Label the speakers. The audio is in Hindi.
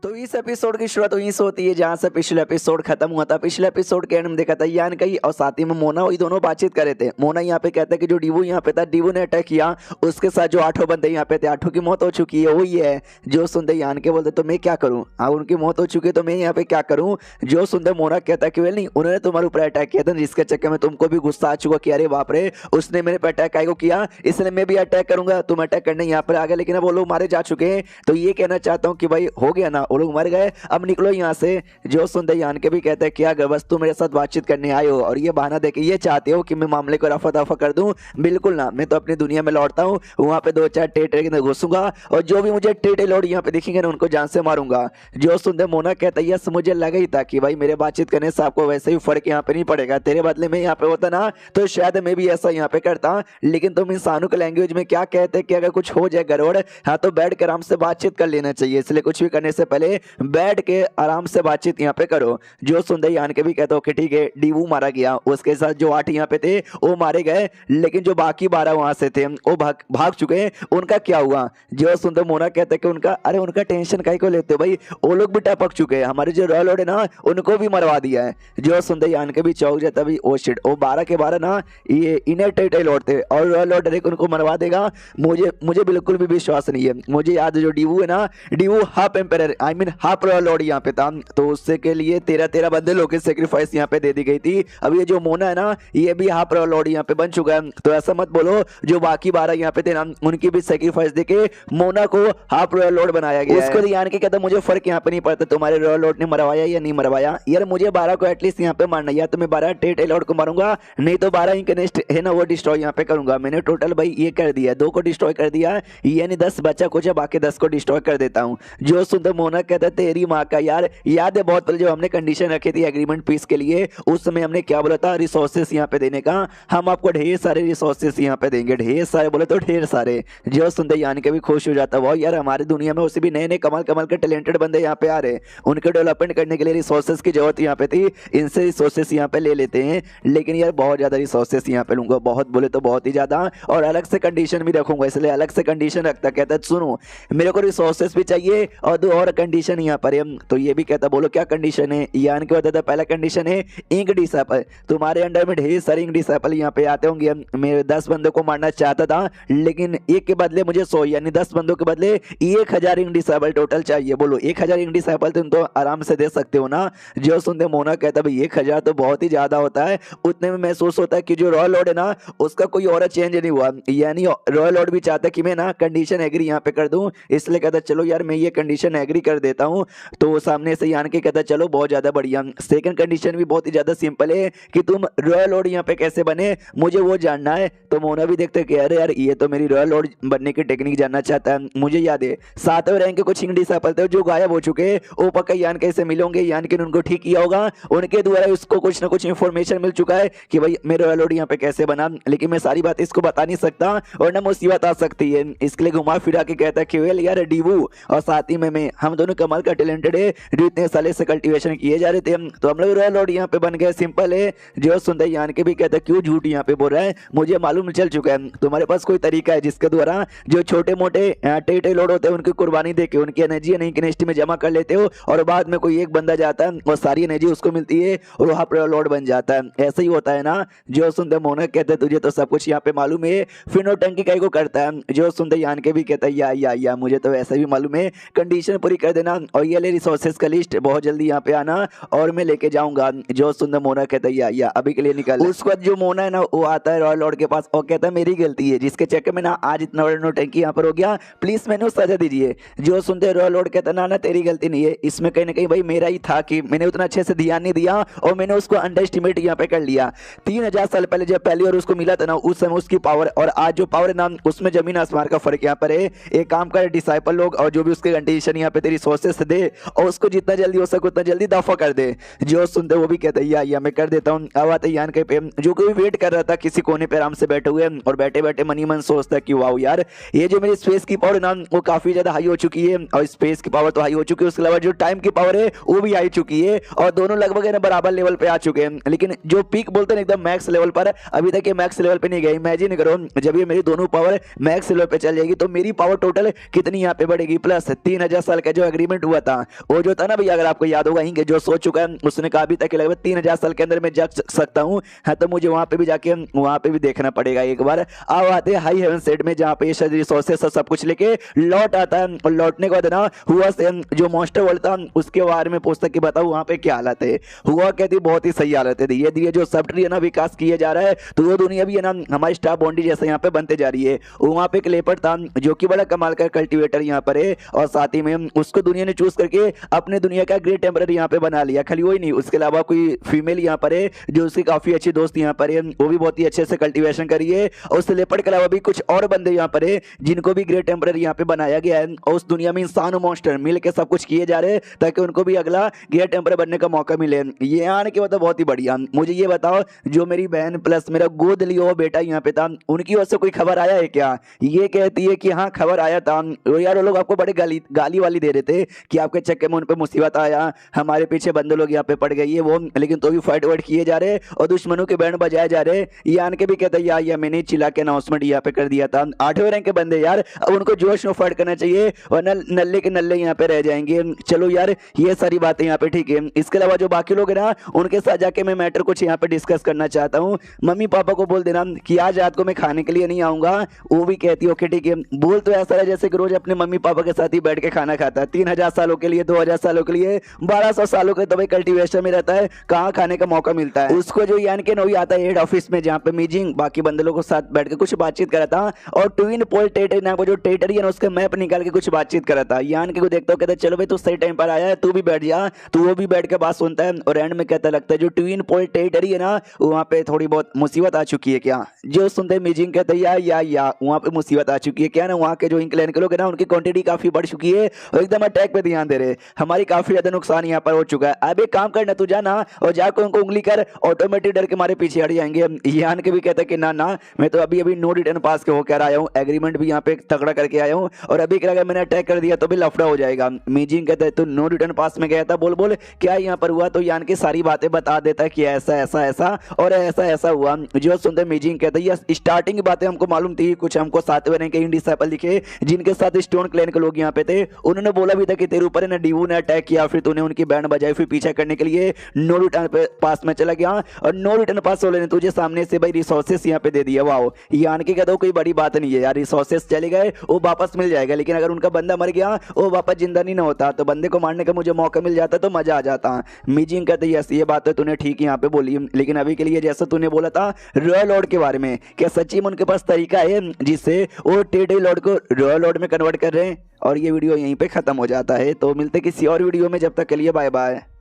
Speaker 1: तो इस एपिसोड की शुरुआत वहीं से होती है जहां से पिछले एपिसोड खत्म हुआ था। पिछले एपिसोड के एंड में देखा था यान कई और साथ ही में मोना वही दोनों बातचीत कर रहे थे। मोना यहाँ पे कहता है कि जो डीवू यहाँ पे था, डीवू ने अटैक किया, उसके साथ जो 8 बंदे यहाँ पे थे, 8 की मौत हो चुकी है। वही है जो सुनते यान के बोलते तो मैं क्या करूँ, हाँ उनकी मौत हो चुकी है तो मैं यहाँ पे क्या करूँ। जो सुनते मोना कहता कि वेल नहीं, उन्होंने तुम्हारे ऊपर अटैक किया था जिसके चक्कर में तुमको भी गुस्सा आ चुका कि अरे बाप रे उसने मेरे पे अटैक को किया, इसलिए मैं भी अटैक करूंगा। तुम अटैक करने यहाँ पर आ गए, लेकिन अब वो लोग मारे जा चुके हैं। तो ये कहना चाहता हूँ कि भाई हो गया ना, वो लोग मर गए, अब निकलो यहाँ से। जो सुनते यान के भी कहते हैं क्या अगर बस तुम मेरे साथ बातचीत करने आए हो और ये बहाना देके ये चाहते हो कि मैं मामले को रफा दफा कर दूं, बिल्कुल ना, मैं तो अपनी दुनिया में लौटता हूँ, वहां पे 2-4 टेटे के अंदर घुसूंगा और जो भी मुझे टेटे लोड यहाँ पे दिखेंगे ना उनको जान से मारूंगा। जो सुनते मोना कहता है यस मुझे लगा ही था कि भाई मेरे बातचीत करने से आपको वैसे ही फर्क यहाँ पे नहीं पड़ेगा, तेरे बदले में यहाँ पे होता ना तो शायद मैं भी ऐसा यहाँ पे करता, लेकिन तुम इंसानों के लैंग्वेज में क्या कहते हैं कि अगर कुछ हो जाए गड़बड़, हाँ तो बैठ के आराम से बातचीत कर लेना चाहिए, इसलिए कुछ भी करने से पहले बैठ के आराम से बातचीत यहाँ पे करो। जो सुंदर यान के भी कहते हो कि ठीक है डीवू मारा गया, उसके साथ जो 8 यहाँ पे थे वो मारे गए, लेकिन जो बाकी 12 वहां से थे वो भाग चुके हैं, उनका क्या हुआ। जो सुंदर मोना कहते हैं कि उनका अरे उनका टेंशन काहे को लेते हो भाई, वो लोग भी टपक चुके हैं, हमारे जो रॉयल लॉर्ड है ना उनको भी मरवा दिया है। जो सुंदर यान के भी चौक जाता भी ओ शिट, वो 12 के 12 ना ये इनर टेटे लॉर्ड थे और रॉयल लॉर्ड डायरेक्ट उनको मरवा देगा, मुझे बिल्कुल भी विश्वास नहीं है। मुझे याद है जो डीवू है ना, डीवू half empire I mean half royal lord यहाँ पे था, तो उससे के लिए 13 बंदे लोग की सेक्रीफाइस यहाँ पे दे दी गई थी। अब ये जो मोना है ना ये भी हाफ रॉयल लॉर्ड यहाँ पे बन चुका है, तो ऐसा मत बोलो जो बाकी 12 यहाँ पे थे ना उनकी भी सेक्रीफाइस देके मोना को हाफ रॉयल लॉर्ड बनाया गया। उसको यान के कहता मुझे फर्क यहाँ पे नहीं पड़ता तुम्हारे रॉयल लॉर्ड ने मरवाया या नहीं मरवाया, यार मुझे 12 को एटलीस्ट यहाँ पे मारना, या तो मैं 12 टेट लॉर्ड को मारूंगा, नहीं तो 12 इंकनेस्ट है ना वो डिस्ट्रॉय यहाँ पे करूंगा। मैंने टोटल भाई ये कर दिया, 2 को डिस्ट्रॉय कर दिया, यानी 10 बचा कुछ, बाकी 10 को डिस्ट्रॉय कर देता हूँ। जो सुंदर मोना कहता तेरी माँ का, यार याद है बहुत पहले जब हमने कंडीशन रखी थी एग्रीमेंट पीस के लिए, उस समय हमने क्या बोला था रिसोर्सेस यहाँ पे देने का, हम आपको ढेर सारे रिसोर्सेस यहाँ पे देंगे, ढेर सारे बोले तो ढेर सारे। जो सुनते यान के भी खुश हो जाता वो यार हमारी दुनिया में उसे भी नए नए कमाल कमाल के टैलेंटेड बंदे यहाँ पे आ रहे, उनके डेवलपमेंट करने के लिए रिसोर्सेस की जरूरत यहाँ पे थी, इनसे रिसोर्सेस यहाँ पे ले लेते हैं, लेकिन यार बहुत ज्यादा रिसोर्सेस यहाँ पे लूंगा, बहुत बोले तो बहुत ही ज्यादा, और अलग से कंडीशन भी रखूंगा, इसलिए अलग से कंडीशन रखता। कहता सुनो मेरे को रिसोर्सेस भी चाहिए और 2 और कंडीशन यहाँ पर है। तो ये भी कहता बोलो क्या कंडीशन है। यान के बताता पहला कंडीशन है इंक डिसेबल, तुम्हारे अंडर में ढेर सारे इंक डिसेबल यहाँ पे आते होंगे, मैं 10 बंदों को मारना चाहता था लेकिन एक के बदले मुझे 100 यानी 10 बंदों के बदले 1000 इंक डिसेबल टोटल चाहिए। बोलो 1000 इंक डिसेबल तुम तो आराम से दे सकते हो ना। जो सुनते मोना कहता भाई 1000 तो बहुत ही ज्यादा होता है, उतने में महसूस होता है कि जो रॉयल लॉर्ड है ना उसका कोई और चेंज नहीं हुआ, यानी रॉयल लॉर्ड भी चाहता है कि मैं ना कंडीशन एग्री यहाँ पे कर दूं, इसलिए कहता चलो यार मैं ये कंडीशन एग्री कर देता हूँ। तो सामने से यान के कहता चलो बहुत ज्यादा बढ़िया। सेकंड कंडीशन भी बहुत ही ज्यादा सिंपल है कि तुम रॉयल लॉर्ड यहाँ पे कैसे बने मुझे वो जानना है। तो मोना भी देखते कि अरे यार ये तो मेरी रॉयल लॉर्ड बनने की टेक्निक जानना चाहता है। मुझे याद है 7वें रैंक के कुछ इंक डिसेबल थे जो गायब हो चुके, वो पक्का यान कैसे मिलोगे, यान के उनको ठीक किया होगा, उनके द्वारा उसको कुछ ना कुछ इंफॉर्मेशन मिल चुका है कि भाई मेरा रॉयल लॉर्ड यहाँ पे कैसे बना, लेकिन मैं सारी बात इसको बता नहीं सकता और ना मुसीबत आ सकती है, इसके लिए घुमा फिरा के कहता है कि वेल यार डीवू और साथ ही में मैं हम दोनों कमाल का टैलेंटेड है, जो इतने साले से कल्टीवेशन किए जा रहे थे तो हम लोग रॉयल लॉर्ड यहाँ पे बन गए, सिंपल है। जो सुंदर यान के भी कहता है क्यों झूठ यहाँ पे बोल रहा है, मुझे मालूम चल चुका है तुम्हारे पास कोई तरीका है जिसके द्वारा जो छोटे मोटे टेटे लॉर्ड होते हैं उनकी कुर्बानी देके उनकी एनर्जी नहीं किनेस्टी में जमा कर लेते हो और बाद में कोई एक बंदा जाता है और सारी एनर्जी उसको मिलती है और वहाँ पर लॉर्ड बन जाता है, ऐसा ही होता है ना। जो सुंदर मोना कहते हैं तुझे तो सब कुछ यहाँ पे मालूम है, फिर नौटंकी काहे को करता है। जो सुंदर यान के भी कहता है या मुझे तो वैसे भी मालूम है, कंडीशन पूरी कर देना और ये ले रिसोर्सेस का लिस्ट बहुत जल्दी यहाँ पे आना और मैं लेके जाऊंगा। जो सुंदर मोना कहता है या अभी के लिए निकल। उसके बाद जो मोना है ना वो आता है रॉयल लॉर्ड के पास और कहता है मेरी गलती है जिसके चक्कर में ना आज इतना बड़ा नौटंकी यहाँ पर हो गया, प्लीज मैंने सजा दीजिए। जो सुनते रॉयल लॉर्ड कहता है ना तेरी गलती नहीं है, इसमें कहीं ना कहीं भाई मेरा ही था कि मैंने उतना अच्छे से ध्यान नहीं दिया और मैंने उसको अंडर एस्टिमेट यहाँ पे कर लिया। 3000 साल पहले जब पहली और उसको मिला था ना उस समय उसकी पावर और आज जो पावर है ना उसमें जमीन आसमान का फर्क यहाँ पर है। एक काम करे डिसाइपल लोग और जो भी उसके कंडीशन यहाँ पे तेरी रिसोर्सेस दे और उसको जितना जल्दी हो सके उतना जल्दी दफा कर दे। जो सुनते वो भी कहते हैं या मैं कर देता हूँ। अब आते यान के पे जो कोई वेट कर रहा था किसी कोने पे आराम से बैठे हुए और बैठे बैठे मनी मन सोचता कि वाओ यार ये जो मेरी स्पेस की पावर ना वो काफी ज्यादा हाई हो चुकी है और स्पेस की पावर तो हाई हो चुकी है, उसके अलावा जो टाइम की पावर है वो भी हाई चुकी है और दोनों लगभग बराबर लेवल पे आ चुके हैं, लेकिन जो पीक बोलते हैं एकदम मैक्स लेवल पर अभी तक ये मैक्स लेवल पे नहीं गए। इमेजिन करो जब ये मेरी दोनों पावर मैक्स लेवल पे चल जाएगी तो मेरी पावर टोटल कितनी यहाँ पे बढ़ेगी, प्लस 3000 साल का जो एग्रीमेंट हुआ था वो जो था ना भैया, अगर आपको याद होगा कि जो सोच चुका है उसने कहा अभी तक लगभग 3000 साल के अंदर मैं जग सकता हूँ। हाँ, तो मुझे वहां पे भी जाके वहां पे भी देखना पड़ेगा एक बार। अब आते हैं हाई हेवन सेट में, जहाँ पे ये रिसोर्सेस सब कुछ लेके लौट आता है, और लौटने के बाद ना हुआ से जो मॉन्स्टर वर्ल्ड था उसके बारे में पूछता कि बताओ वहां पे क्या हालत है। हुआ कहती बहुत ही सही हालत है, धीरे धीरे जो सब ट्री है ना विकास किया जा रहा है, तो वो दुनिया भी है ना हमारी स्टार बॉन्डी जैसे यहाँ पे बनते जा रही है। वहां पे एक लेपर्ड था जो कि बड़ा कमाल का कल्टीवेटर यहाँ पर है, और साथ ही में उसको दुनिया ने चूज करके अपने दुनिया का ग्रेट टेम्परर यहाँ पे बना लिया। खाली वही नहीं, उसके अलावा कोई फीमेल यहाँ पर है जो उसकी काफी अच्छी दोस्त यहाँ पर है, वो भी बहुत ही अच्छे से कल्टीवेशन करी है। और उस लेपर्ड के अलावा भी कुछ और बंदे यहाँ पर है जिनको भी ग्रेट टेम्परर यहाँ पे बनाया गया है, और उस दुनिया में इंसान और मॉन्स्टर मिल के सब कुछ किए जा रहे हैं ताकि उनको भी अगला ग्रेट टेम्परर बनने का मौका मिले। ये आने के मतलब बहुत ही बढ़िया। मुझे ये बताओ, जो मेरी बहन प्लस मेरा गोद लिया हुआ बेटा यहाँ पे था, उनकी ओर से कोई खबर आया है क्या? ये कहती है कि हाँ खबर आया था। यार वो लोग आपको बड़े गाली वाली दे रहे थे कि आपके चक्कर में उन पे मुसीबत आया, हमारे पीछे बंदे लोग यहाँ पे पड़ गई है वो, लेकिन तो भी फाइट वाइट किए जा रहे और दुश्मनों के बैंड बजाए जा रहे। ये आन के भी कहता है यार मैंने चिल्ला के अनाउंसमेंट यहाँ पे कर दिया था। 8वें रैंक के बंदे यार, अब उनको जोश में फाइट करना चाहिए वरना नल्ले के नल्ले यहाँ पे रह जाएंगे। चलो यार ये सारी बातें यहाँ पे ठीक है। इसके अलावा जो बाकी लोग है ना उनके साथ जाके मैं मैटर कुछ यहाँ पे डिस्कस करना चाहता हूँ। मम्मी पापा को बोल देना कि आज रात को मैं खाने के लिए नहीं आऊंगा। वो भी कहती है ओके ठीक है। बोल तो ऐसा है जैसे कि रोज अपने मम्मी पापा के साथ ही बैठ के खाना खाता है। 3000 सालों के लिए, 2000 सालों के लिए, 1200 सालों के तो भाई कल्टीवेशन में रहता है, कहाँ खाने का मौका मिलता है उसको। जो यान के नोई आता है हेड ऑफिस में, जहाँ पे मीजिंग बाकी बंदे लोगों के साथ बैठ के कुछ बातचीत करा था, और ट्विन पोल टेरिटरी को जो टेरिटरी है ना उसका मैप निकाल के कुछ बातचीत करा था। यान के को देखता हूँ, कहता है चलो भाई तू सही टाइम पर आया है, तू भी बैठ जा। तो वो भी बैठ के बात सुनता है, और एंड में कहता लगता है जो ट्विन पोल टेरिटरी है ना वहाँ पे थोड़ी बहुत मुसीबत आ चुकी है क्या? जो सुनते मीजिंग कहते हैं या वहाँ पे मुसीबत आ चुकी है क्या ना, वहाँ के जो इंक्लैन के लोग है ना उनकी क्वांटिटी काफी बढ़ चुकी है और एकदम अटैक पे ध्यान दे रहे, हमारी काफी ज्यादा नुकसान यहाँ पर हो चुका है। अब एक काम करना, तू जाना और जाकर उनको उंगली कर, ऑटोमेटिक डर के मारे पीछे हट जाएंगे। यान के भी कहता है कि ना मैं तो अभी नो रिटर्न पास के होकर आया हूँ, एग्रीमेंट भी यहाँ पे तगड़ा करके आया हूँ, और अभी अगर मैंने अटैक कर दिया तो भी लफड़ा हो जाएगा। मीजिंग कहता है तू नो रिटर्न पास में गया था, बोल क्या यहाँ पर हुआ। तो यान की सारी बातें बता देता है कि ऐसा ऐसा ऐसा और ऐसा ऐसा हुआ। जो सुनते मीजिंग कहता है स्टार्टिंग की बातें हमको मालूम थी, कुछ हमको 7वें रैंक के डिसाइपल दिखे जिनके साथ स्टोन क्लैन के लोग यहाँ पे थे। उन्होंने बोला भी था कि तेरे ऊपर ने डीवू ने अटैक किया, फिर तूने उनकी बैंड बजाई, फिर पीछा करने के लिए नो रिटर्न पास में चला गया, और नो रिटर्न पास वाले ने तुझे सामने से भाई रिसोर्सेस यहाँ पे दे दिया। वाओ, यान के कहता कोई बड़ी बात नहीं है यार, रिसोर्सेस चले गए वो वापस मिल जाएगा, लेकिन अगर उनका बंदा मर गया वो वापस जिंदा नहीं ना होता, तो बंदे को मारने का मुझे मौका मिल जाता तो मजा आ जाता। मीजिंग कहते यस ये बात है तूने ठीक यहाँ पे बोली, लेकिन अभी के लिए जैसा तूने बोला था रॉयल लॉर्ड के बारे में, क्या सच्ची में उनके पास तरीका है जिससे वो टेरिटरी लॉर्ड को रॉयल लॉर्ड में कन्वर्ट कर रहे हैं? और ये वीडियो यहीं पे खत्म हो जाता है, तो मिलते किसी और वीडियो में, जब तक के लिए बाय बाय।